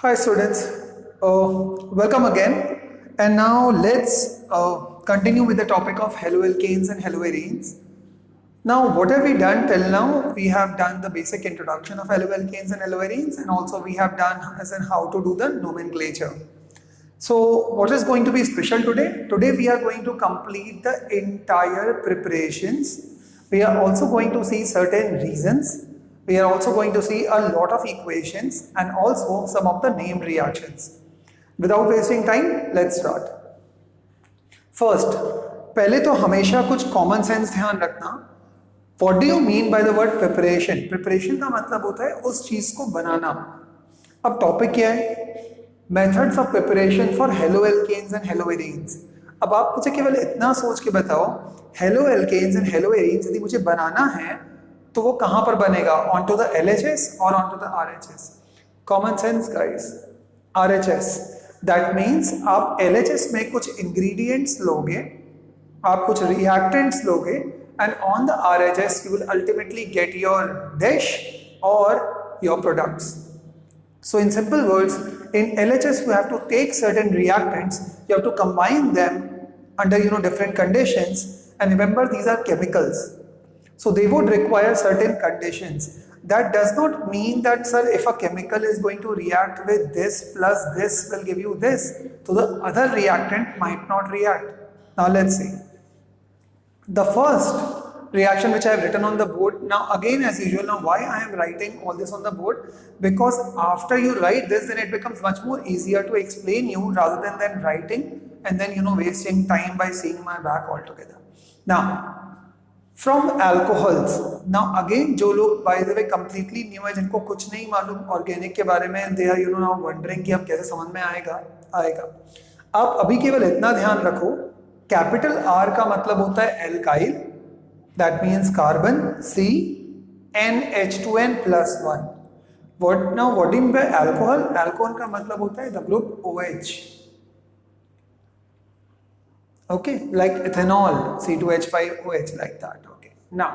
Hi students, welcome again, and now let's continue with the topic of haloalkanes and haloarenes. Now what have we done till now? We have done the basic introduction of haloalkanes and haloarenes, and also we have done as in how to do the nomenclature. So what is going to be special today? Today we are going to complete the entire preparations. We are also going to see certain reasons. We are also going to see a lot of equations and also some of the named reactions. Without wasting time, let's start. First, पहले तो हमेशा कुछ common sense ध्यान रखना. What do you mean by the word preparation? Preparation का मतलब होता है उस चीज को बनाना. अब टॉपिक क्या है? Methods of preparation for haloalkanes and haloarenes. अब आप मुझे केवल इतना सोच के बताओ, haloalkanes and haloarenes यदि मुझे बनाना है तो वो कहां पर बनेगा? Onto the LHS or onto the RHS? Common sense guys. RHS. That means आप LHS में कुछ ingredients लोगे, आप कुछ reactants लोगे, and on the RHS you will ultimately get your dish or your products. So in simple words, in LHS you have to take certain reactants, you have to combine them under different conditions, and remember these are chemicals. So they would require certain conditions. That does not mean that, sir, if a chemical is going to react with this plus this will give you this, so the other reactant might not react. Now let's see. The first reaction which I have written on the board, now again as usual, now why I am writing all this on the board? Because after you write this, then it becomes much more easier to explain you rather than writing and then wasting time by seeing my back altogether. Now, from alcohols. Now again जो लोग by the way completely new है, जिनको कुछ नहीं मालूम organic के बारे में, they are now wondering कि अब कैसे समझ में आएगा. आप अभी केवल इतना ध्यान रखो, कैपिटल R का मतलब होता है alkyl, that means carbon C NH2n plus 1. What do you mean by alcohol? Alcohol का मतलब होता है the group OH. Okay, like ethanol, C2H5OH, like that. Okay. Now,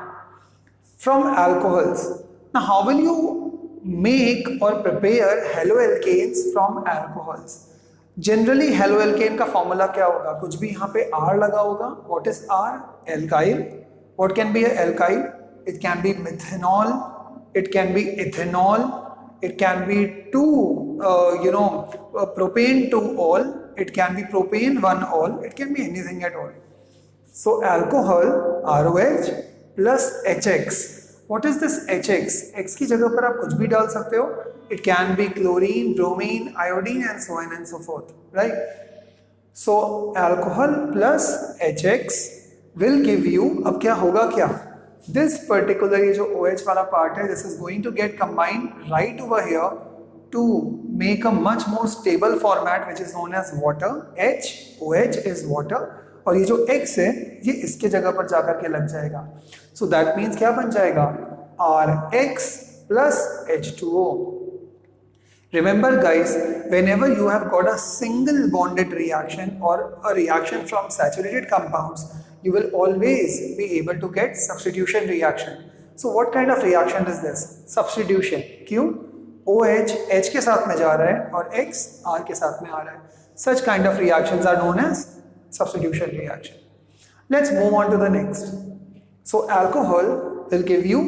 from alcohols. Now, how will you make or prepare haloalkanes from alcohols? Generally, haloalkane का formula क्या होगा? कुछ भी यहाँ पे R लगा होगा. What is R? Alkyl. What can be an alkyl? It can be methanol. It can be ethanol. It can be propane 2-ol. It can be propane 1-ol. It can be anything at all. So alcohol ROH plus HX. What is this HX? X की जगह पर आप कुछ भी डाल सकते हो. It can be chlorine, bromine, iodine, and so on and so forth. Right? So alcohol plus HX will give you. अब क्या होगा क्या? This particular ये जो OH वाला part है, this is going to get combined right over here to make a much more stable format which is known as water. OH is water, और ये जो X है ये इसके जगह पर जाकर के लग जाएगा. So that means क्या बन जाएगा? RX plus H2O. Remember guys, whenever you have got a single bonded reaction or a reaction from saturated compounds, you will always be able to get substitution reaction. So what kind of reaction is this? Substitution. क्यों? OH H के साथ में जा रहा है और X R के साथ में आ रहा है. Such kind of reactions are known as substitution reaction. Let's move on to the next. So alcohol will give you,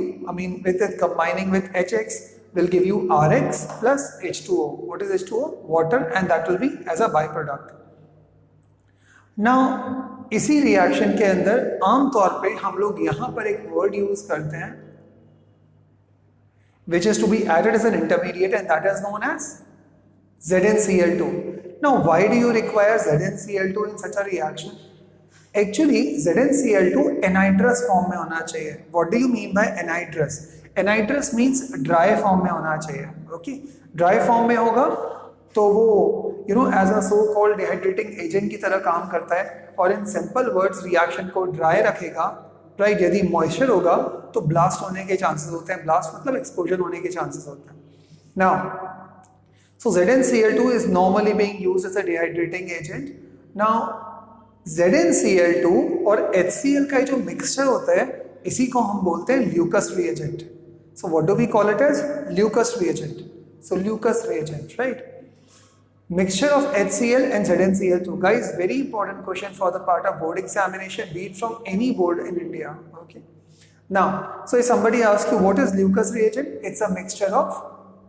with it combining with HX, will give you RX plus H2O. What is H2O? Water, and that will be as a byproduct. Now, इसी reaction के अंदर आमतौर पे हम लोग यहाँ पर एक वर्ड यूज करते हैं which is to be added as an intermediate, and that is known as ZnCl2. Now, why do you require ZnCl2 in such a reaction? Actually, ZnCl2 anhydrous form में होना चाहिए. What do you mean by anhydrous? Anhydrous means dry form में होना चाहिए. Okay, dry form में होगा तो वो as a so called dehydrating agent की तरह काम करता है, और in simple words reaction को dry रखेगा. राइट, यदि मॉइस्चर होगा तो ब्लास्ट होने के चांसेस होते हैं. ब्लास्ट मतलब एक्सप्लोजन होने के चांसेस होते हैं. Now, so ZnCl2 is normally being used as a dehydrating agent. Now ZnCl2 और HCl का जो मिक्सचर होता है, इसी को हम बोलते हैं Lucas reagent. So what do we call it as? Lucas reagent. So Lucas reagent, right? Mixture of HCl and ZnCl2. Guys, very important question for the part of board examination, be it from any board in India. Okay. Now, so if somebody asks you what is Lucas reagent, it's a mixture of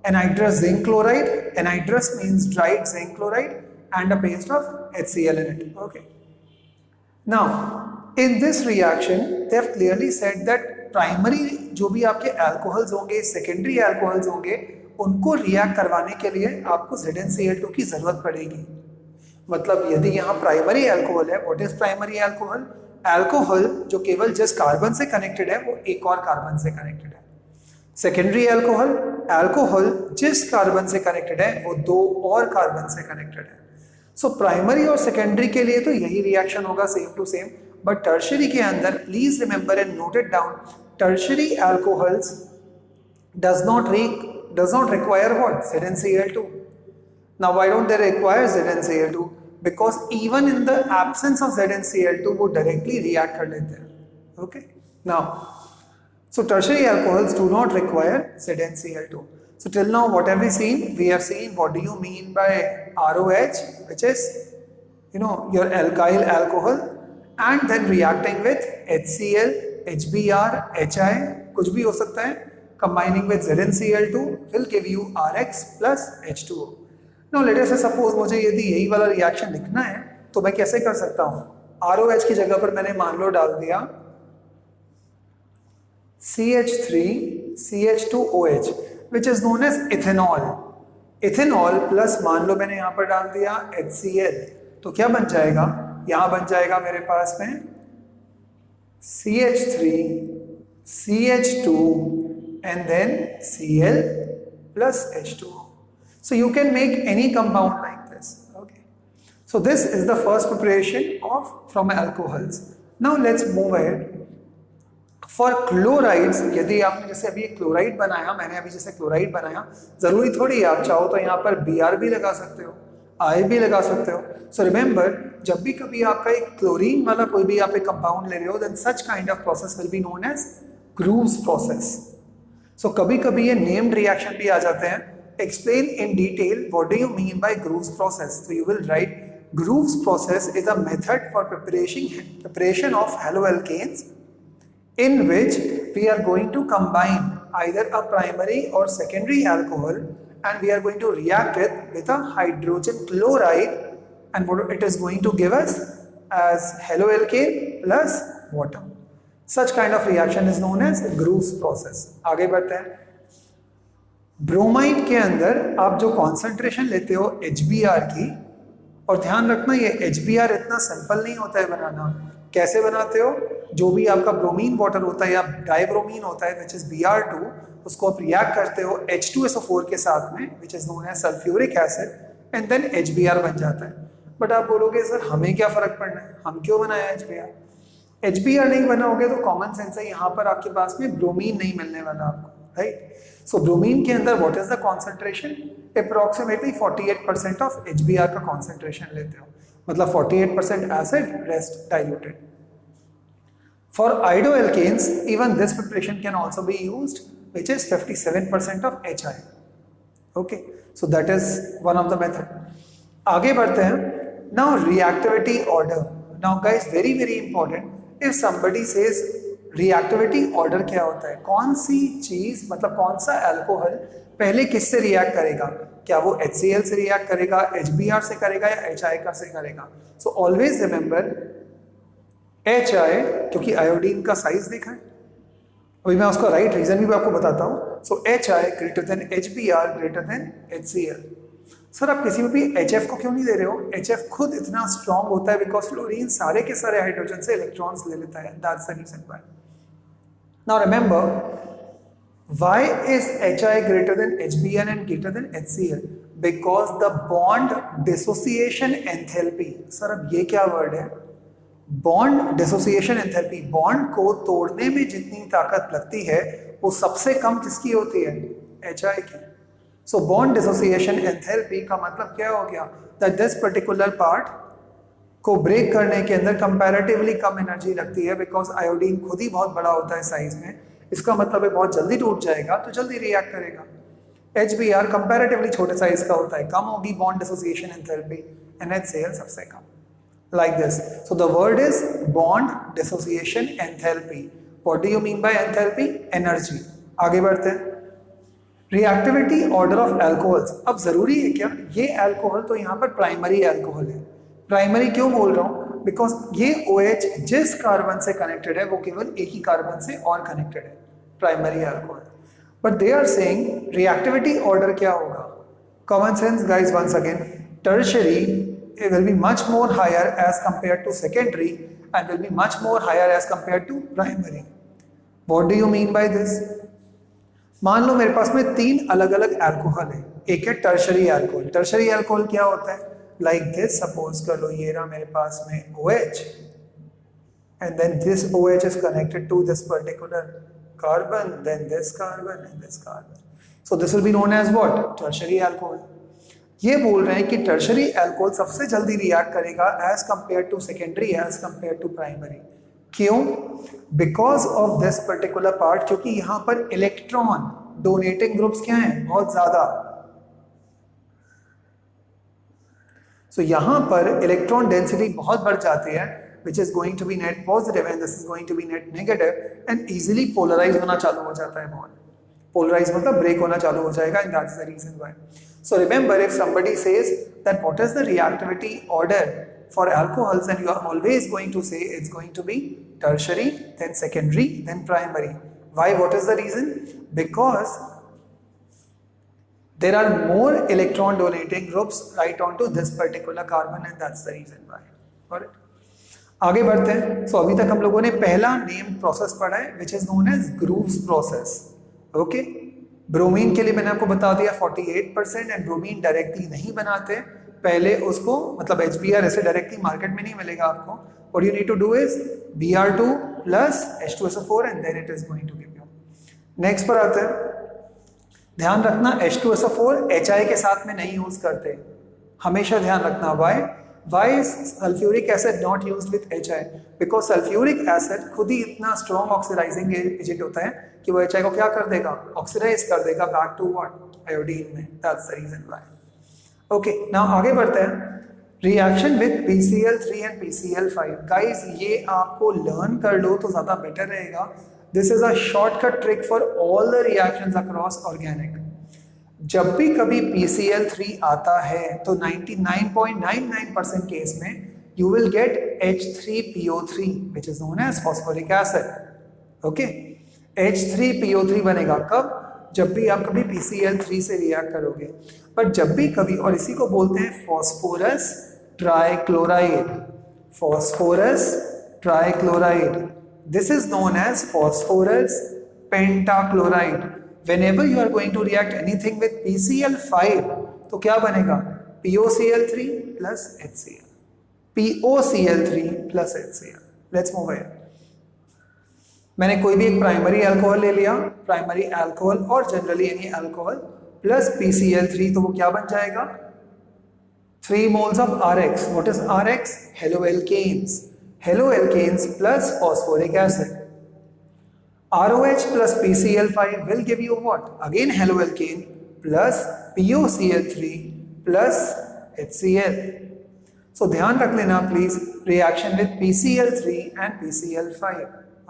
anhydrous zinc chloride. Anhydrous means dried zinc chloride and a paste of HCl in it. Okay. Now, in this reaction, they have clearly said that primary जो भी आपके alcohols होंगे, secondary alcohols होंगे, उनको react करवाने के लिए आपको ZnCl2 की जरूरत पड़ेगी. मतलब यदि यहाँ प्राइमरी अल्कोहल है, what is primary alcohol? Alcohol जो केवल जिस कार्बन से कनेक्टेड है वो एक और कार्बन से कनेक्टेड है. सेकेंडरी अल्कोहल, अल्कोहल जिस कार्बन से कनेक्टेड है वो दो और कार्बन से कनेक्टेड है. सो प्राइमरी और सेकेंडरी के लिए तो यही रिएक्शन होगा, same to same. But tertiary के अंदर please remember and note it down, tertiary alcohols does not require what? ZnCl2. Now why don't they require ZnCl2? Because even in the absence of ZnCl2 वो directly react कर लेते हैं. Okay. Now, so tertiary alcohols do not require ZnCl2. So till now what have we seen? We have seen what do you mean by ROH, which is your alkyl alcohol, and then reacting with HCl, HBr, HI, कुछ भी हो सकता है. Combining with ZnCl2 will give you RX plus H2O. Now let us say suppose मुझे यदि यही वाला reaction लिखना है तो मैं कैसे कर सकता हूँ? ROH की जगह पर मैंने मान लो डाल दिया CH3CH2OH which is known as ethanol. Ethanol plus मान लो मैंने यहाँ पर डाल दिया HCl, तो क्या बन जाएगा? यहाँ बन जाएगा मेरे पास में CH3CH2 and then Cl plus H2O. So you can make any compound like this. Okay. So this is the first preparation from alcohols. Now let's move ahead. For chlorides, यदि आपने जैसे अभी एक क्लोराइड बनाया, मैंने अभी जैसे क्लोराइड बनाया, जरूरी थोड़ी है आप चाहो तो यहाँ पर Br भी लगा सकते हो, I भी लगा सकते हो. So remember, जब भी कभी आपका एक क्लोरीन वाला कोई भी आप एक कंपाउंड ले रहे हो, then such kind of process will be known as Grove's process. So कभी कभी ये named reaction भी आ जाते हैं. Explain in detail what do you mean by Grove's process. So you will write Grove's process is a method for preparation of haloalkanes in which we are going to combine either a primary or secondary alcohol and we are going to react it with a hydrogen chloride, and what it is going to give us as haloalkane plus water. Such kind of reaction is known as Grove's process. आगे बढ़ते हैं. Bromide के अंदर आप जो concentration लेते हो HBr की, और ध्यान रखना ये HBr इतना सिंपल नहीं होता है बनाना. कैसे बनाते हो? जो भी आपका ब्रोमीन वाटर होता है या डाइब्रोमीन होता है which is Br2, उसको आप रिएक्ट करते हो H2SO4 के साथ में which is known as sulphuric acid and then HBr बन जाता है. बट आप बोलोगे सर हमें क्या फर्क पड़ना है, हम क्यों बनाया HBr? HBr नहीं बनाओगे तो कॉमन सेंस है यहाँ पर आपके पास में ब्रोमीन नहीं मिलने वाला आपको, राइट? सो ब्रोमीन के अंदर what is the concentration? Approximately 48% of HBr का कॉन्सेंट्रेशन लेते हो, मतलब 48% acid, rest diluted. For iodoalkanes, even this preparation can also be used, which is 57% of HI. Okay, so that is one of the method. आगे बढ़ते हैं. Now reactivity order. Now guys, very very important. If somebody says reactivity order क्या होता है? कौन सी चीज मतलब कौन सा अल्कोहल पहले किससे रिएक्ट करेगा? क्या वो HCl से रिएक्ट करेगा, HBr से करेगा या HI का से करेगा? So always remember HI, क्योंकि आयोडीन का साइज देखा है, अभी मैं उसका राइट रीजन भी आपको बताता हूँ. सो HI greater than HBr greater than HCl. Sir आप किसी में भी HF को क्यों नहीं दे रहे हो? HF खुद इतना स्ट्रॉन्ग होता है बिकॉज फ्लोरीन सारे के सारे हाइड्रोजन से इलेक्ट्रॉन्स ले लेता है. That's the reason why. Now remember, why is HI greater than HBr and greater than HCl? Because the bond dissociation enthalpy. Sir अब ये क्या वर्ड है? Bond dissociation enthalpy. बॉन्ड को तोड़ने में जितनी ताकत लगती है वो सबसे कम किसकी होती है? HI की. सो बॉन्ड डिसोसिएशन एंथैल्पी का मतलब क्या हो गया? दैट दिस पर्टिकुलर पार्ट को ब्रेक करने के अंदर कंपैरेटिवली कम एनर्जी लगती है बिकॉज आयोडीन खुद ही बहुत बड़ा होता है साइज में. इसका मतलब है बहुत जल्दी टूट जाएगा तो जल्दी रिएक्ट करेगा. HBr कंपैरेटिवली छोटे साइज का होता है, कम होगी बॉन्ड डिसोसिएशन एंथैल्पी, NaCl सबसे कम, like this. So the word is bond dissociation enthalpy. What do you mean by enthalpy? Energy. आगे बढ़ते हैं. Reactivity order of alcohols. अब जरूरी है क्या, ये एल्कोहल तो यहाँ पर प्राइमरी एल्कोहल है. प्राइमरी क्यों बोल रहा हूँ, बिकॉज ये OH जिस कार्बन से कनेक्टेड है वो केवल एक ही कार्बन से और कनेक्टेड है, primary alcohol. But they are saying reactivity order क्या होगा. Common sense guys, once again, tertiary it will be much more higher as compared to secondary and will be much more higher as compared to primary. What do you mean by this? मान लो मेरे पास में 3 अलग अलग alcohol है. एक है tertiary alcohol. Tertiary alcohol क्या होता है, लाइक दिस. सपोज कर लो ये रहा मेरे पास में OH and then this OH is connected to this particular carbon, then this carbon and this carbon. So this will be known as what? Tertiary alcohol. ये बोल रहे हैं कि टर्शरी एल्कोहल सबसे जल्दी रिएक्ट करेगा as compare to secondary, as compare to primary. क्यों? Because of this particular part, क्योंकि यहां पर इलेक्ट्रॉन डोनेटिंग ग्रुप्स क्या हैं, बहुत ज्यादा. सो यहां पर इलेक्ट्रॉन डेंसिटी बहुत बढ़ जाती है, which is going to be net positive and this is going to be net negative, and easily polarise होना चालू हो जाता है बॉन्ड. पोलराइज मतलब ब्रेक होना चालू हो जाएगा, and that's the reason why. So remember, if somebody says that what is the reactivity order for alcohols, and you are always going to say it's going to be tertiary, then secondary, then primary. Why? What is the reason? Because there are more electron donating groups right onto this particular carbon, and that's the reason why. Alright. आगे बढ़ते हैं. So अभी तक हम लोगों ने पहला name process पढ़ा है, which is known as Groves process. Okay. Bromine के लिए मैंने आपको बता दिया 48%, एंड ब्रोमीन डायरेक्टली नहीं बनाते, पहले उसको मतलब HBr ऐसे डायरेक्टली मार्केट में नहीं मिलेगा आपको. What you need to do is Br2 plus H2SO4 and then it is going to give you. Next पर आते हैं. ध्यान रखना H2SO4 HI के साथ में नहीं यूज करते, हमेशा ध्यान रखना. Why is sulfuric acid not used with HI? Because sulfuric acid खुद ही इतना strong oxidizing agent होता है कि वो HI को क्या कर देगा, ऑक्सीडाइज कर देगा बैक टू व्हाट, आयोडीन में. That's the reason why. Okay, now आगे बढ़ते हैं. Reaction with PCl3 and PCl5. Guys ये आपको लर्न कर लो तो ज्यादा बेटर रहेगा. This is a shortcut trick for all the reactions across organic. जब भी कभी PCl3 आता है तो 99.99% केस में you will get H3PO3 which is known as phosphoric acid. Okay, H3PO3 बनेगा कब, जब भी आप कभी PCl3 से रिएक्ट करोगे. पर जब भी कभी, और इसी को बोलते हैं phosphorus trichloride. Phosphorus trichloride, this is known as phosphorus pentachloride. Whenever you are going to react anything with PCl5 तो क्या बनेगा, POCl3 plus HCl. POCl3 plus HCl. Let's move ahead. मैंने कोई भी एक प्राइमरी अल्कोहल ले लिया, प्राइमरी अल्कोहल और generally any alcohol plus PCl3, तो वो क्या बन जाएगा, 3 moles of RX. What is RX? Haloalkanes. Haloalkanes plus phosphoric acid. ROH plus PCl5 will give you what? Again haloalkane plus POCl3 plus HCl. So ध्यान रख लेना please, reaction with PCl3 and PCl5.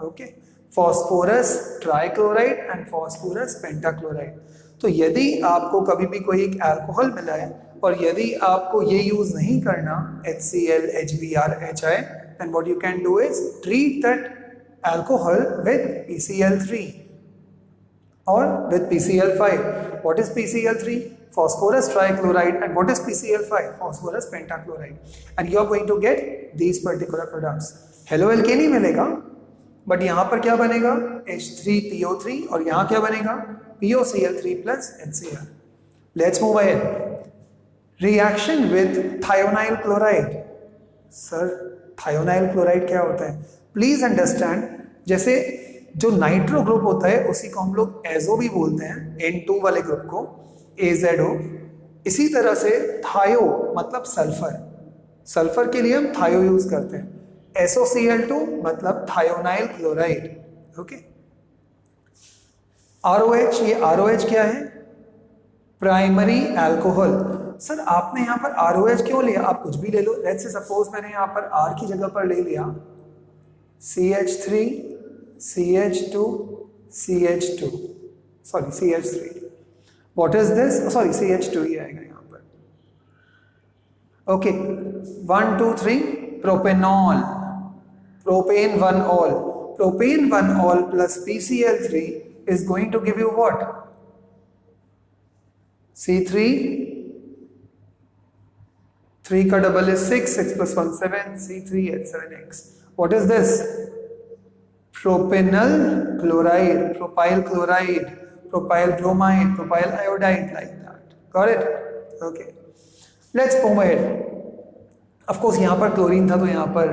Okay, phosphorus trichloride and phosphorus pentachloride. तो यदि आपको कभी भी कोई एक अल्कोहल मिला है और यदि आपको ये यूज नहीं करना HCl, HBr, HI, then what you can do is treat that alcohol with PCl3 or with PCl5. What is PCl3? Phosphorus trichloride. And what is PCl5? Phosphorus pentachloride. And you are going to get these particular products. Haloalkane ही मिलेगा, but यहाँ पर क्या बनेगा, H3PO3, और यहाँ क्या बनेगा, POCl3 plus HCl. Let's move ahead. Reaction with thionyl chloride. Sir, thionyl chloride क्या होता है? प्लीज अंडरस्टैंड, जैसे जो नाइट्रो ग्रुप होता है उसी को हम लोग एजो भी बोलते हैं, N2 वाले ग्रुप को AZO. इसी तरह से थायो मतलब सल्फर, सल्फर के लिए हम थायो यूज करते हैं. SOCl2 मतलब थायोनाइल क्लोराइड. ओके, ROH, ये ROH क्या है, प्राइमरी अल्कोहल। सर आपने यहाँ पर ROH क्यों लिया? आप कुछ भी ले लो। लेट्स से सपोज मैंने यहाँ पर R की जगह पर ले लिया CH3 CH2 CH2 sorry CH3। What is this? Sorry CH2 ही आएगा यहाँ पर। Okay 1 2 3 propanol, propane 1 all, propane 1 all plus PCl3 is going to give you what? C3, 3 का double is 6, 6 plus 1 7, C3H7X. What is this? Propenyl chloride, propyl chloride, propyl bromide, propyl iodide, like that. Got it? Okay. Let's move ahead. Of course यहाँ पर chlorine था तो यहाँ पर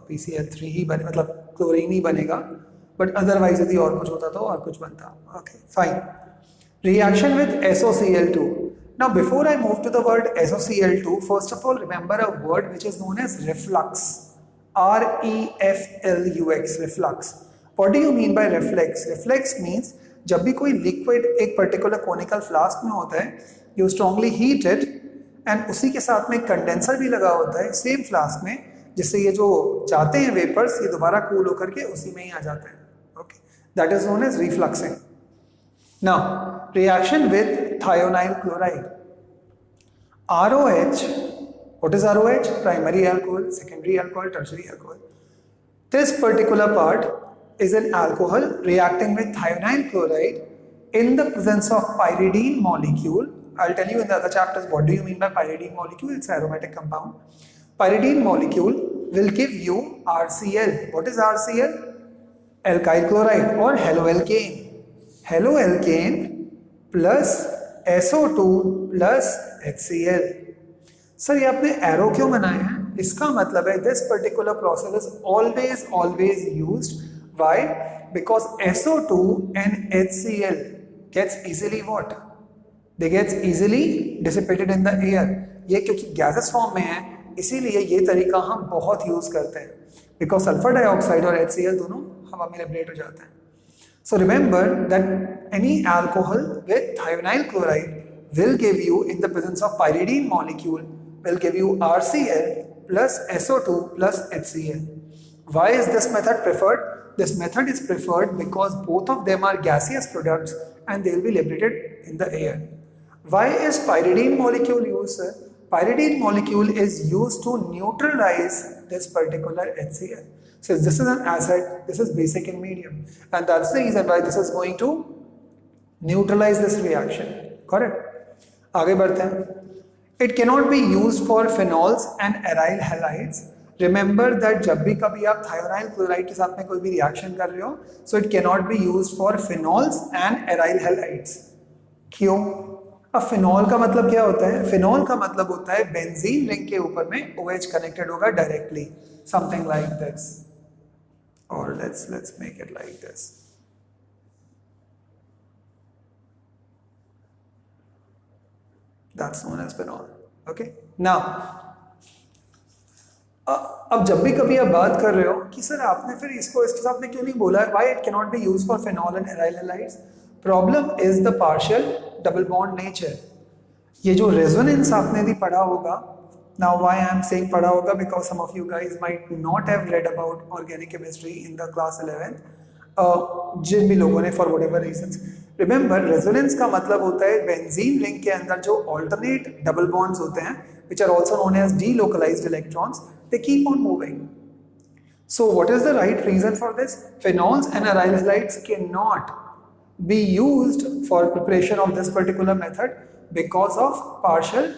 PCl3 ही बने, मतलब chlorine ही बनेगा, बट अदरवाइज यदि और कुछ होता तो और कुछ बनता. Okay fine. Reaction with SOCl2. Now before I move to the word SOCl2, first of all remember a word which is known as reflux. REFLUX, reflux. What do you mean by reflux? Reflux means जब भी कोई liquid एक particular conical flask में होता है, you strongly heat it and उसी के साथ में कंडेंसर भी लगा होता है same flask में, जिससे ये जो जाते हैं वेपर्स ये दोबारा कूल होकर के उसी में ही आ जाते हैं. Okay, that is known as refluxing. Now, reaction with thionyl chloride. ROH, what is ROH? Primary alcohol, secondary alcohol, tertiary alcohol. This particular part is an alcohol reacting with thionyl chloride in the presence of pyridine molecule. I'll tell you in the other chapters what do you mean by pyridine molecule. It's an aromatic compound. Pyridine molecule will give you RCl. What is RCl? Alkyl chloride or haloalkane. Haloalkane plus SO2 plus HCl. Sir ये आपने arrow क्यों बनाया है? इसका मतलब है this particular process is always used. Why? Because SO2 and HCl gets easily what? They gets easily dissipated in the air. ये क्योंकि gases form में है इसीलिए ये तरीका हम बहुत यूज करते हैं. Because सल्फर डाइऑक्साइड और HCl दोनों हवा में लिबरेट हो जाते हैं. So remember that any alcohol with thionyl chloride will give you, in the presence of pyridine molecule, will give you RCl plus SO2 plus HCl. Why is this method preferred? This method is preferred because both of them are gaseous products and they will be liberated in the air. Why is pyridine molecule used, sir? Pyridine molecule is used to neutralize this particular HCl. Since this is an acid, this is basic and medium, and that's the reason why this is going to neutralize this reaction. Correct? आगे बढ़ते हैं. It cannot be used for phenols and aryl halides. Remember that जब भी कभी आप thionyl chloride के साथ में कोई भी reaction कर रहे हो, so it cannot be used for phenols and aryl halides. क्यों? अब फिनॉल का मतलब क्या होता है? फिनॉल का मतलब होता है बेंजीन रिंग के ऊपर में OH कनेक्टेड होगा डायरेक्टली, समथिंग लाइक दिस, और let's make it like this. That's known as phenol. Okay. Now, अब जब भी कभी आप बात कर रहे हो कि सर आपने फिर इसको इसके साथ में क्यों नहीं बोला है, why it cannot be used for phenol and aryl halides? Problem is the partial double bond nature. ये जो resonance आपने भी पढ़ा होगा. Now why I am saying पढ़ा होगा? Because some of you guys might not have read about organic chemistry in the class 11th. जिन भी लोगों ने for whatever reasons. Remember resonance का मतलब होता है benzene ring के अंदर जो alternate double bonds होते हैं, which are also known as delocalized electrons, they keep on moving. So what is the right reason for this? Phenols and aryl halides cannot be used for preparation of this particular method because of partial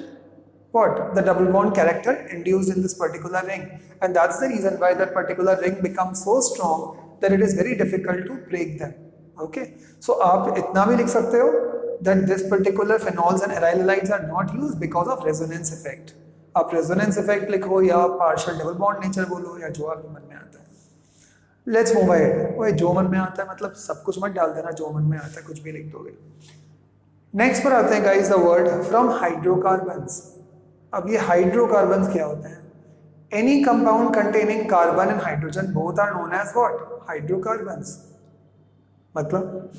what? The double bond character induced in this particular ring, and that's the reason why that particular ring becomes so strong that it is very difficult to break them. Okay, so आप इतना भी लिख सकते हो that this particular phenols and aryl halides are not used because of resonance effect. आप resonance effect लिखो या partial double bond nature बोलो या जो आपके मन में आता है. Let's move ahead. ओए जो मन में आता है मतलब सब कुछ मत डाल देना, जो मन में आता है कुछ भी लिख दोगे. नेक्स्ट पर आते हैं guys the word from hydrocarbons. अब ये हाइड्रोकार्बन्स क्या होते हैं? Any compound containing carbon and hydrogen both are known as what? Hydrocarbons. मतलब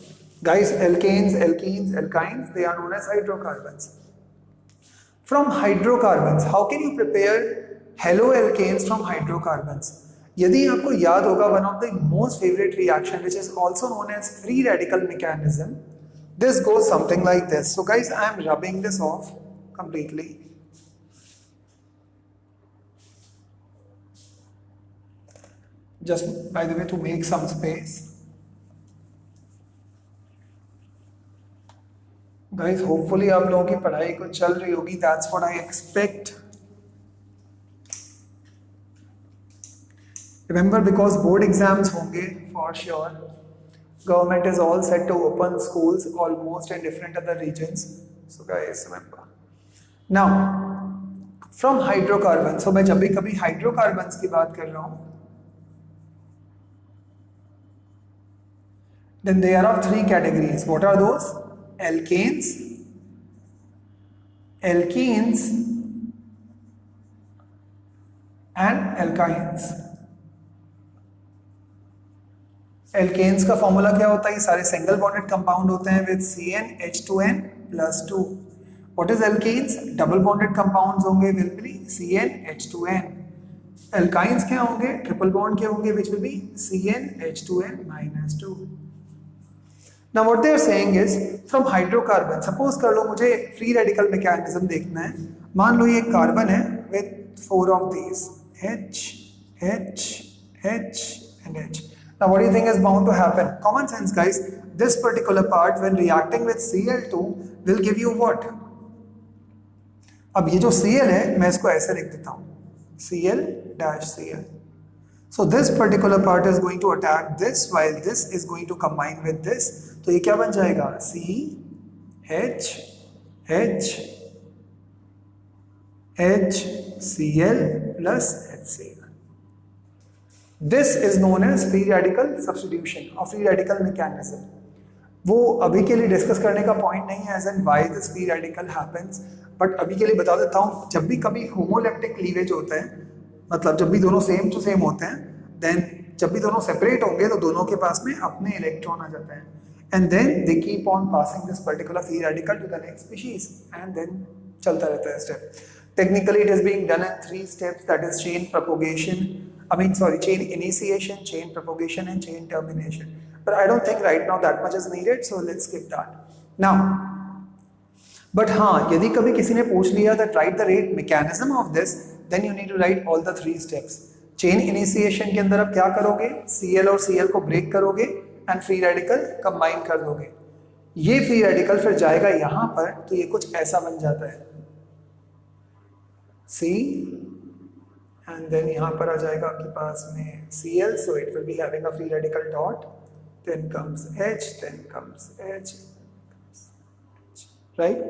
Guys, alkanes, alkenes, alkynes, they are known as hydrocarbons. From hydrocarbons, how can you prepare haloalkanes from hydrocarbons? यदि आपको याद होगा, one of the most favorite reaction, which is also known as free radical mechanism, this goes something like this. So guys, I am rubbing this off completely. Just by the way, to make some space. Guys, hopefully आप लोगों की पढ़ाई कुछ चल रही होगी. That's what I expect. Remember, because board exams होंगे for sure. Government is all set to open schools almost in different other regions. So guys, remember. Now, from hydrocarbons. So मैं जब भी कभी hydrocarbons की बात कर रहा हूँ, then there are three categories. What are those? Alkanes, alkenes, and alkynes. Alkanes का फॉर्मूला क्या होता है? ये सारे सिंगल बॉन्डेड कंपाउंड होते हैं with CnH2n+2. What is alkenes? Double bonded compounds होंगे will be CnH2n. Alkynes क्या होंगे? ट्रिपल बॉन्ड के होंगे which will be CnH2n-2. Now what they are saying is from hydrocarbon. Suppose कर लो मुझे free radical mechanism देखना है. मान लो ये कार्बन है with 4 of these H, H, H and H. Now what do you think is bound to happen? Common sense guys. This particular part when reacting with Cl2 will give you what? अब ये जो Cl है मैं इसको ऐसे लिख देता हूँ, Cl-Cl. So this particular part is going to attack this while this is going to combine with this. तो ये क्या बन जाएगा? CH, H, HCl plus HCl. This is known as free radical substitution or free radical mechanism. वो अभी के लिए discuss करने का पॉइंट नहीं है as in why this free radical happens, but अभी के लिए बता देता हूँ. जब भी कभी होमोलैक्टिक क्लीवेज होता है, मतलब जब भी दोनों सेम टू सेम होते हैं, देन जब भी दोनों सेपरेट होंगे तो दोनों के पास में अपने इलेक्ट्रॉन आ जाते हैं, and then they keep on passing this particular free radical to the next species, and then चलता रहता है step. Technically it is being done in 3 steps, that is chain propagation, chain initiation, chain propagation and chain termination. But I don't think right now that much is needed, so let's skip that now. But हाँ, यदि कभी किसी ने पूछ लिया that write the rate mechanism of this, then you need to write all the 3 steps. Chain initiation के अंदर आप क्या करोगे? Cl और Cl को ब्रेक करोगे एंड फ्री रेडिकल कंबाइन कर दोगे. ये फ्री रेडिकल फिर जाएगा यहां पर, तो ये कुछ ऐसा बन जाता है C, एंड देन यहां पर आ जाएगा आपके पास में Cl, so it will be having a free radical dot, then comes H, then comes H, right,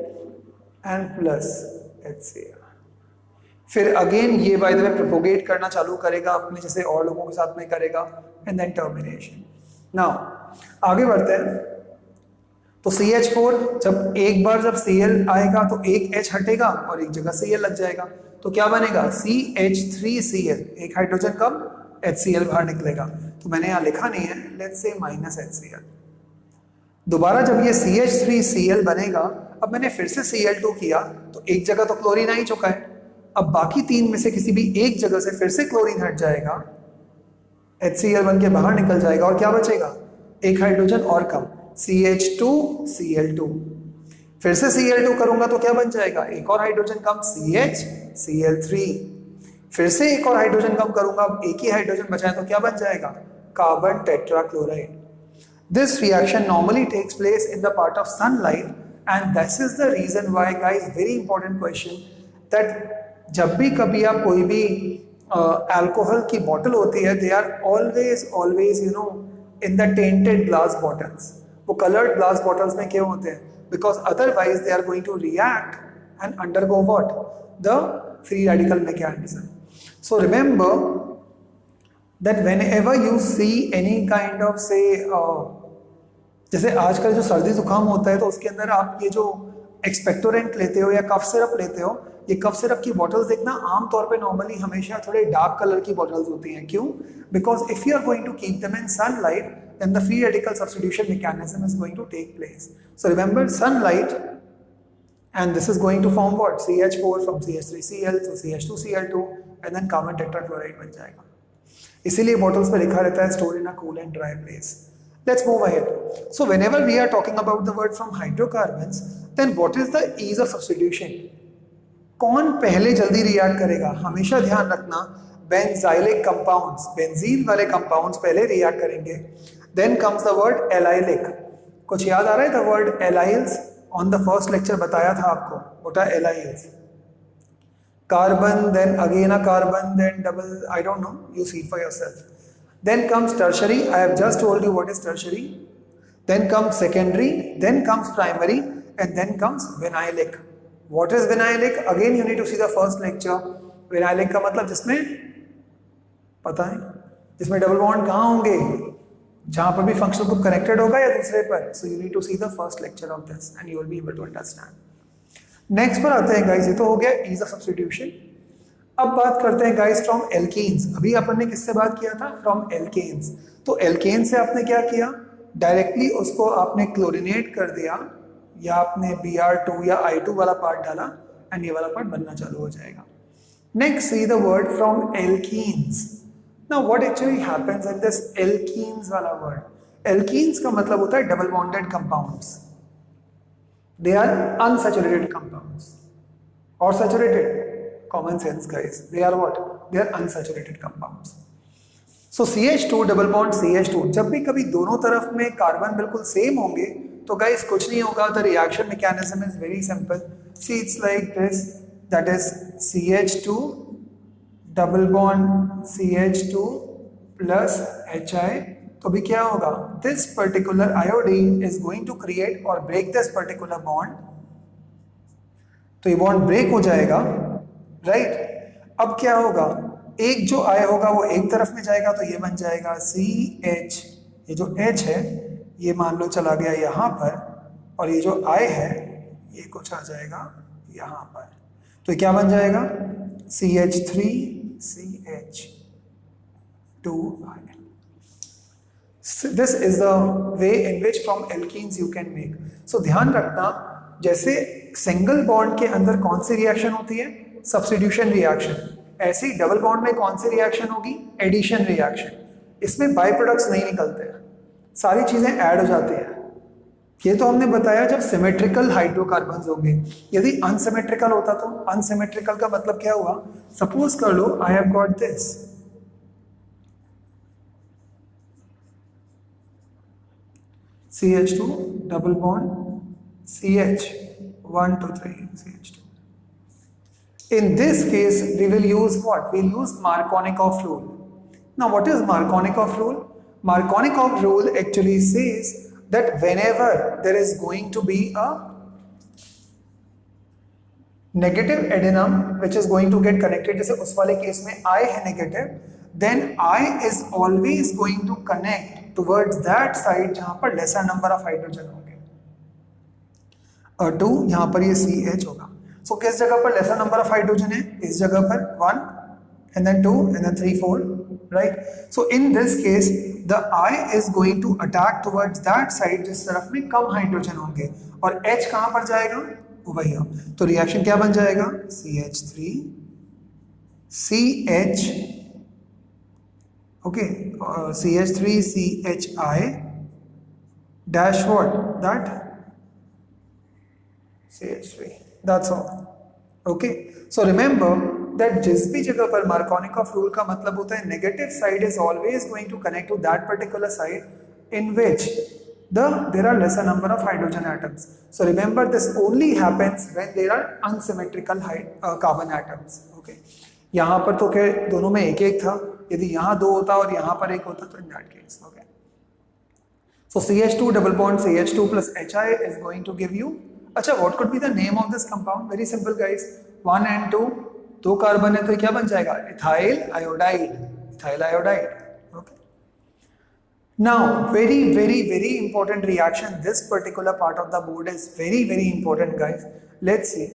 and plus HCl. फिर अगेन ये बाय द वे प्रोपोगेट करना चालू करेगा अपने जैसे और लोगों के साथ में करेगा, एंड देन टर्मिनेशन. नाउ आगे बढ़ते हैं. तो CH4 जब एक बार जब Cl आएगा तो एक H हटेगा और एक जगह Cl लग जाएगा, तो क्या बनेगा? CH3Cl, एक हाइड्रोजन कम, HCl बाहर निकलेगा. तो मैंने यहाँ लिखा नहीं है, लेट्स से -HCl. दोबारा जब ये CH3Cl बनेगा, अब मैंने फिर से Cl2 किया तो एक जगह तो क्लोरीन आ ही चुका है. अब बाकी 3 में से किसी भी एक जगह से फिर से क्लोरीन हट जाएगा, HCl बन के बाहर निकल जाएगा, और क्या बचेगा? एक हाइड्रोजन और कम, CH2Cl2. फिर से Cl2 करूंगा तो क्या बन जाएगा? एक और हाइड्रोजन कम, CHCl3. फिर से एक और हाइड्रोजन कम करूंगा, अब एक ही हाइड्रोजन बचा है तो क्या बन जाएगा? Carbon tetrachloride. This reaction normally takes place in the part of sunlight, and this is the reason why guys, very important question, that जब भी कभी आप कोई भी अल्कोहल की बॉटल होती है, they are always you know in the tinted glass bottles. वो कलर्ड ग्लास बॉटल्स में क्यों होते हैं? Because otherwise they are going to react and undergo what? The free radical mechanism. So remember that whenever you see any kind of से, जैसे आजकल जो सर्दी जुकाम होता है तो उसके अंदर आप ये जो एक्सपेक्टोरेंट लेते हो या कफ सिरप लेते हो, ये कफ सिरप की बॉटल्स देखना आमतौर पे नॉर्मली हमेशा थोड़े डार्क कलर की बॉटल्स होती हैं. क्यों? Because if you are going to keep them in sunlight, then the free radical substitution mechanism is going to take place. So remember, sunlight, and this is going to form what? CH4 from CH3Cl to CH2Cl2 and then carbon tetrachloride बन जाएगा. इसीलिए bottles पे लिखा रहता है stored in a cool and dry place. Let's move ahead. So whenever we are talking about the word from hydrocarbons, then what is the ease of substitution? कौन पहले जल्दी रिएक्ट करेगा? हमेशा ध्यान रखना, बेंजाइलिक कंपाउंड्स, बेंजीन वाले compounds पहले react करेंगे. Then comes the word allylic. कुछ याद आ रहा है? The word allyls on the first lecture बताया था आपको. What are allyls? Carbon, then again a carbon, then double, I don't know, you see it for yourself. Then comes tertiary. I have just told you what is tertiary. Then comes secondary, then comes primary, and then comes vinylic. What is vinylic? Again, you need to see the first lecture. Vinylic का मतलब जिसमें, पता है, जिसमें double bond कहाँ होंगे? जहाँ पर भी फंक्शनल ग्रुप कनेक्टेड होगा या दूसरे पर. So you need to see the first lecture of this and you will be able to understand. Next पर आते हैं guys. ये तो हो गया ease of substitution. अब बात करते हैं guys from alkenes. अभी अपन ने किससे बात किया था? From alkanes. तो alkane से आपने क्या किया? डायरेक्टली उसको आपने क्लोरिनेट कर दिया, या आपने Br2 या I2 वाला पार्ट डाला एंड ये वाला पार्ट बनना चालू हो जाएगा. Next see the word from alkenes. Now what actually happens in this alkenes वाला वर्ड? एल्कीन्स का मतलब होता है double bonded compounds. They are unsaturated compounds और saturated. Common sense guys, they are what? They are unsaturated compounds. So CH2 double bond CH2, जब भी कभी दोनों तरफ में कार्बन बिल्कुल सेम होंगे तो गाइस कुछ नहीं होगा. The reaction mechanism is very simple. See it's like this, that is CH2 double bond CH2 plus HI. तो भी क्या होगा? This particular iodine is going to create और ब्रेक दिस पर्टिकुलर बॉन्ड. तो ये बॉन्ड ब्रेक हो जाएगा, right? अब क्या होगा? एक जो I होगा वो एक तरफ में जाएगा तो ये बन जाएगा CH. ये जो H है ये मान लो चला गया यहाँ पर, और ये जो I है ये कुछ आ जाएगा यहाँ पर. तो ये क्या बन जाएगा? CH3CH2I. This is the way in which from alkenes you can make. So ध्यान रखना, जैसे सिंगल बॉन्ड के अंदर कौन सी रिएक्शन होती है? Substitution reaction. ऐसे ही डबल बॉन्ड में कौन सी रिएक्शन होगी? Addition reaction. इसमें बाय प्रोडक्ट्स नहीं निकलते हैं, सारी चीजें ऐड हो जाती हैं. ये तो हमने बताया जब सिमेट्रिकल हाइड्रोकार्बन्स होंगे. यदि अनसिमेट्रिकल होता तो, अनसिमेट्रिकल का मतलब क्या हुआ? सपोज कर लो I have got this, CH2 double bond CH 1 2 3 CH2. In this case we will use what? We will use Markovnikov rule. Now what is Markovnikov rule? Markovnikov rule actually says that whenever there is going to be a negative adenine which is going to get connected, जैसे उस वाले case में I है negative, then I is always going to connect towards that side जहाँ पर lesser number of hydrogen होंगे. और 2 यहाँ पर ये CH होगा. So किस जगह पर lesser number of hydrogen है? इस जगह पर 1 and then 2 and then 3 4, right? So in this case the I is going to attack towards that side जिस तरफ में कम हाइड्रोजन होंगे, और H कहाँ पर जाएगा? वही. तो रिएक्शन क्या बन जाएगा? CH3 CH, okay, CH3 CHI dash what? That CH3. That's all. Okay. So remember that जिस भी जगह पर Markovnikov rule का मतलब होता है negative side is always going to connect to that particular side in which there are lesser number of hydrogen atoms. So remember this only happens when there are unsymmetrical carbon atoms. Okay. यहाँ पर तो क्या दोनों में एक एक था, यदि यहाँ 2 होता और यहाँ पर 1 होता तो in that case. Okay. So CH2 double bond CH2 plus HI is going to give you. अच्छा, what could be the name of this compound? Very simple guys. 1 and 2, 2 carbon है तो क्या बन जाएगा? Ethyl iodide. Ethyl iodide. Okay. Now, very important reaction. This particular part of the board is very important, guys. Let's see.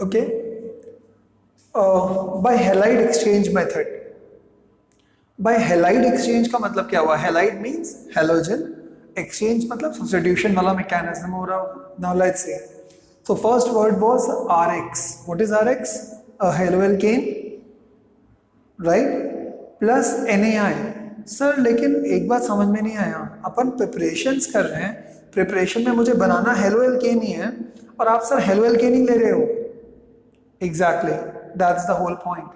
Okay. By halide exchange method, by halide exchange का मतलब क्या हुआ? Halide means halogen, exchange मतलब substitution वाला mechanism हो रहा। Now let's see, so first word was Rx. What is Rx? A haloalkane, right? Plus NaI. Sir लेकिन एक बात समझ में नहीं आया, अपन प्रिपरेशंस कर रहे हैं, प्रिपरेशन में मुझे बनाना हेलोएल्केन ही है और आप सर हेलोएल्केन ही ले रहे हो। Exactly, that's the whole point.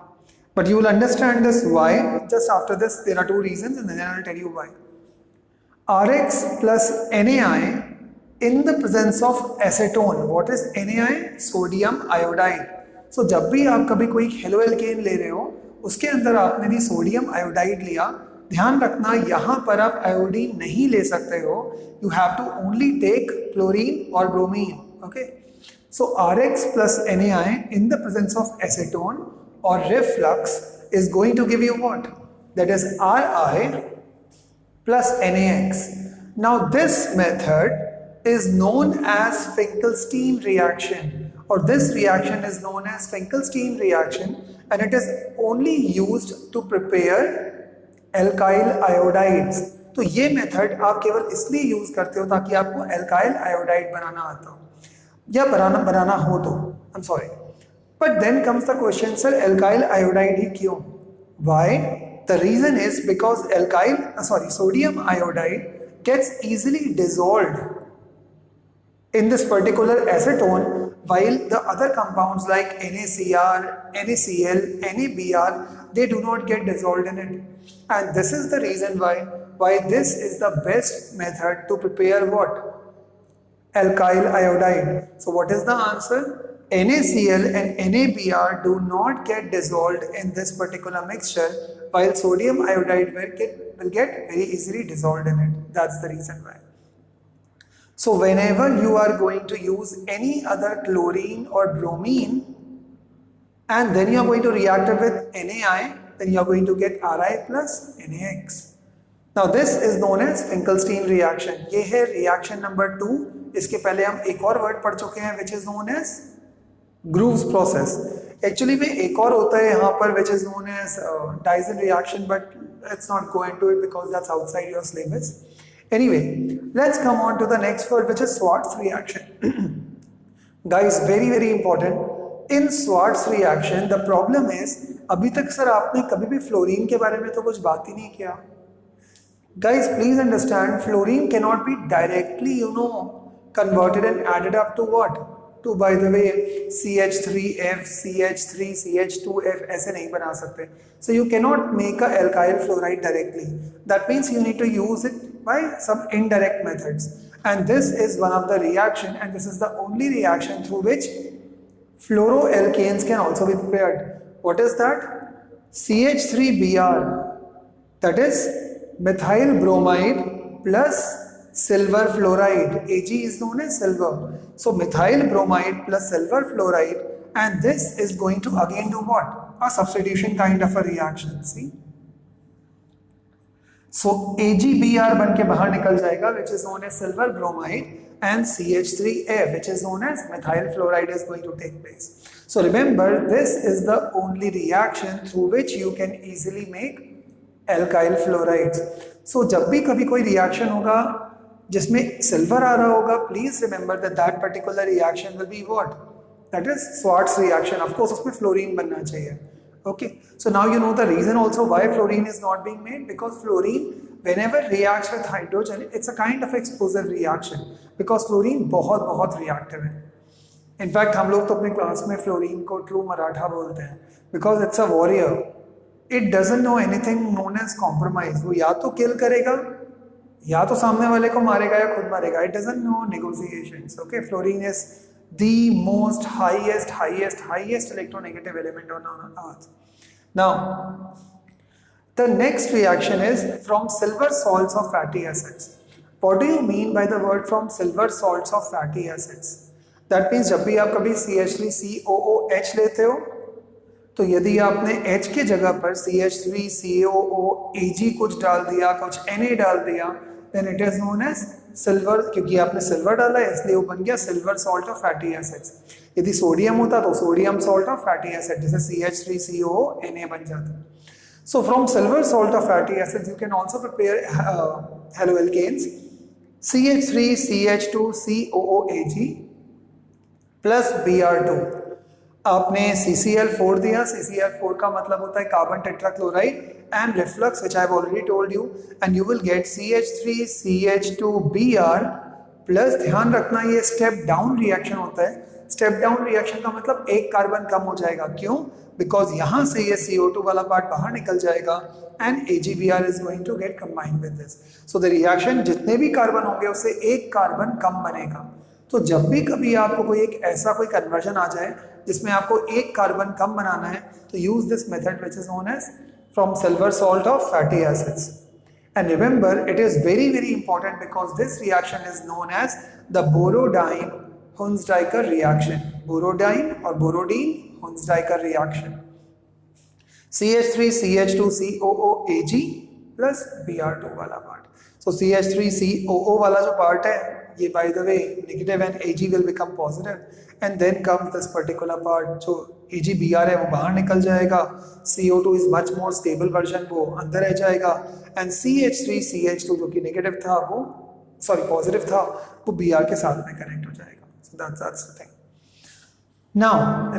But you will understand this why just after this. There are two reasons and then I'll tell you why. Rx plus NaI in the presence of acetone. What is NaI? Sodium iodide. So जब भी आप कभी कोई haloalkane ले रहे हो उसके अंदर आपने भी सोडियम आयोडाइड लिया, ध्यान रखना यहाँ पर आप आयोडीन नहीं ले सकते हो, you have to only take chlorine और bromine. Okay, so Rx plus NaI in the presence of acetone or reflux is going to give you what? That is Ri plus NaX. Now this method is known as Finkelstein reaction, or this reaction is known as Finkelstein reaction, and it is only used to prepare alkyl iodides. तो ये method आप केवल इसलिए use करते हो ताकि आपको alkyl iodide बनाना आता हो या बनाना हो तो, I am sorry. But then comes the question, sir alkyl iodide ही क्यों? Why? The reason is because sodium iodide gets easily dissolved in this particular acetone, while the other compounds like NaCr, NaCl, NaBr, they do not get dissolved in it. And this is the reason why this is the best method to prepare what? Alkyl iodide. So what is the answer? NaCl and NaBr do not get dissolved in this particular mixture, while sodium iodide will get very easily dissolved in it. That's the reason why. So whenever you are going to use any other chlorine or bromine and then you are going to react it with NaI, then you are going to get Ri plus NaX. Now this is known as Finkelstein reaction. ये है reaction number 2. इसके पहले हम एक और word पढ़ चुके हैं which is known as Groves process. Actually में एक और होता है यहाँ पर which is known as Dyson reaction, but let's not go into it because that's outside your syllabus. Anyway, let's come on to the next word which is Schwartz reaction. Guys, very very important. In Schwartz reaction, the problem is अभी तक sir आपने कभी भी fluorine के बारे में तो कुछ बात ही नहीं किया। Guys, please understand, fluorine cannot be directly, converted and added up to what? To, by the way, CH3F, CH3, CH2F ऐसे नहीं बना सकते. So you cannot make a alkyl fluoride directly. That means you need to use it by some indirect methods. And this is one of the reaction, and this is the only reaction through which fluoroalkanes can also be prepared. What is that? CH3Br, that is methyl bromide plus silver fluoride. Ag is known as silver. So methyl bromide plus silver fluoride, and this is going to again do what? A substitution kind of a reaction. See? So AgBr बन के बाहर निकल जाएगा, which is known as silver bromide, and CH3F, which is known as methyl fluoride, is going to take place. So remember, this is the only reaction through which you can easily make alkyl fluorides. So जब भी कभी कोई reaction होगा जिसमें silver आ रहा होगा, please remember that that particular reaction will be what? That is Schwartz reaction. Of course, उसमें fluorine बनना चाहिए. Okay, so now you know the reason also why fluorine is not being made, because fluorine whenever reacts with hydrogen, it's a kind of explosive reaction, because fluorine बहुत reactive है. In fact, हम लोग तो अपने class में fluorine को true Maratha बोलते हैं, because it's a warrior. It doesn't know anything known as compromise. वो या तो kill करेगा या तो सामने वाले को मारेगा या खुद मारेगा. It doesn't know negotiations. Okay, fluorine is the most highest electronegative element on Earth. Now, the next reaction is from silver salts of fatty acids. What do you mean by the word from silver salts of fatty acids? That means जब भी आप कभी CH3COOH लेते हो, तो यदि आपने H के जगह पर CH3COOAg कुछ डाल दिया, कुछ Na डाल दिया, then it is known as silver, क्योंकि आपने सिल्वर डाला है इसलिए वो बन गया silver salt of fatty acids. यदि सोडियम होता तो sodium salt of fatty acid, जैसे CH3COO Na बन जाता. So from silver salt of fatty acids, you can also prepare haloalkanes. CH3CH2COOAg plus Br2. आपने CCl4 दिया. CCl4 का मतलब होता है carbon tetrachloride and reflux, which I have already told you, and you will get CH3CH2Br plus. ध्यान रखना ये step down reaction होता है. स्टेप डाउन रिएक्शन का मतलब एक कार्बन कम हो जाएगा. क्यों? बिकॉज यहां से ये CO2 वाला पार्ट बाहर निकल जाएगा and AgBr is going to get combined with this. So the reaction जितने भी कार्बन होंगे उससे एक कार्बन कम बनेगा. तो जब भी कभी आपको कोई एक ऐसा कोई कन्वर्जन आ जाए जिसमें आपको एक कार्बन कम बनाना है, तो use this method which is known as from silver salt of fatty acids. And remember, it is very important because this reaction is known as the Borodine-Hunsdijker reaction. Borodine or Borodine-Hunsdijker reaction. CH3CH2COOAg plus Br2 वाला part. So CH3COO वाला जो part है ये by the way negative and Ag will become positive, and then comes this particular part जो AgBr है वो बाहर निकल जाएगा. CO2 is much more stable version, वो अंदर रह जाएगा, and CH3CH2 जो कि नेगेटिव था वो पॉजिटिव था वो Br के साथ में कनेक्ट हो जाएगा. So that's the thing. Now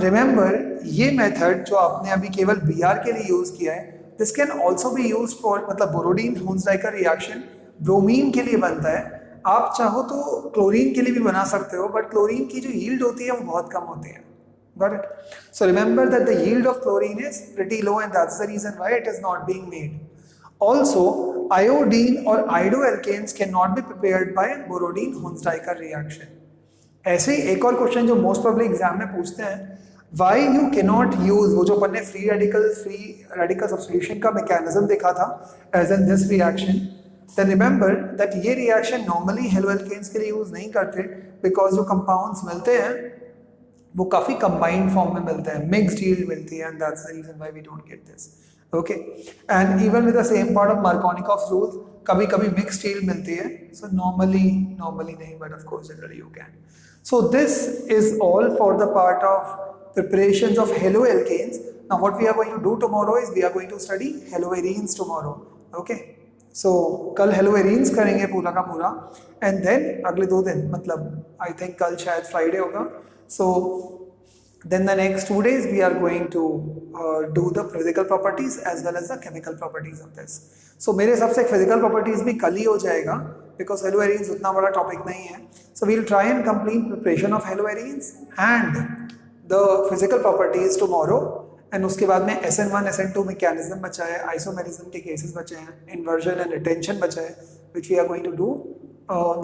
remember, ये मेथड जो आपने अभी केवल Br के लिए यूज किया है, this can also be used for मतलब Borodine-Hunsdijker reaction ब्रोमीन के लिए बनता है. आप चाहो तो क्लोरीन के लिए भी बना सकते हो, बट क्लोरीन की जो यील्ड होती है वो बहुत कम होती है. Got it? So remember that the yield of chlorine is pretty low, and that's the reason why it is not being made. Also, iodine or iodoalkanes cannot be prepared by Borodine-Hunsdijker reaction. ऐसे ही एक और question जो most probably exam में पूछते हैं, why you cannot use वो जो अपन ने फ्री रेडिकल सब्स्टिट्यूशन का मैकेनिज्म देखा था as in this reaction. Then remember that ये रिएक्शन नॉर्मली हेलोएल्केन्स के लिए यूज नहीं करते बिकॉज जो कंपाउंड्स मिलते हैं वो काफी कंबाइंड फॉर्म में मिलते हैं, मिक्स्ड यील्ड मिलती है, and that's the reason why we don't get this. Okay, and even with the same part of Markovnikov rule कभी कभी मिक्स्ड यील्ड मिलती है. सो नॉर्मली नहीं, but of course generally you can. So this is all for the part of preparations of haloalkanes. Now what we are going to do tomorrow is we are going to study haloarenes tomorrow. Okay, so कल haloarenes करेंगे पूरा का पूरा, and then अगले 2 दिन मतलब I think कल शायद Friday होगा. So then the next 2 days we are going to do the physical properties as well as the chemical properties of this. So मेरे हिसाब से physical properties भी कल ही हो जाएगा because haloarenes उतना बड़ा topic नहीं है. So we'll try and complete preparation of haloarenes and the physical properties tomorrow, and उसके बाद में SN1 SN2 मैकेनिज्म बचा है, आइसोमेरिज्म के केसेस बचे हैं, इन्वर्जन एंड रिटेंशन बचा है, which we are going to do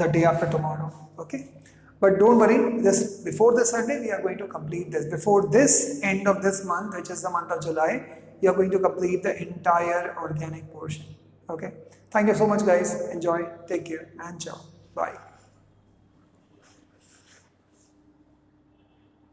the day after tomorrow. Okay, but don't worry, this before this Sunday we are going to complete this. Before this end of this month, which is the month of July, we are going to complete the entire organic portion. Okay, thank you so much guys, enjoy, take care and ciao, bye.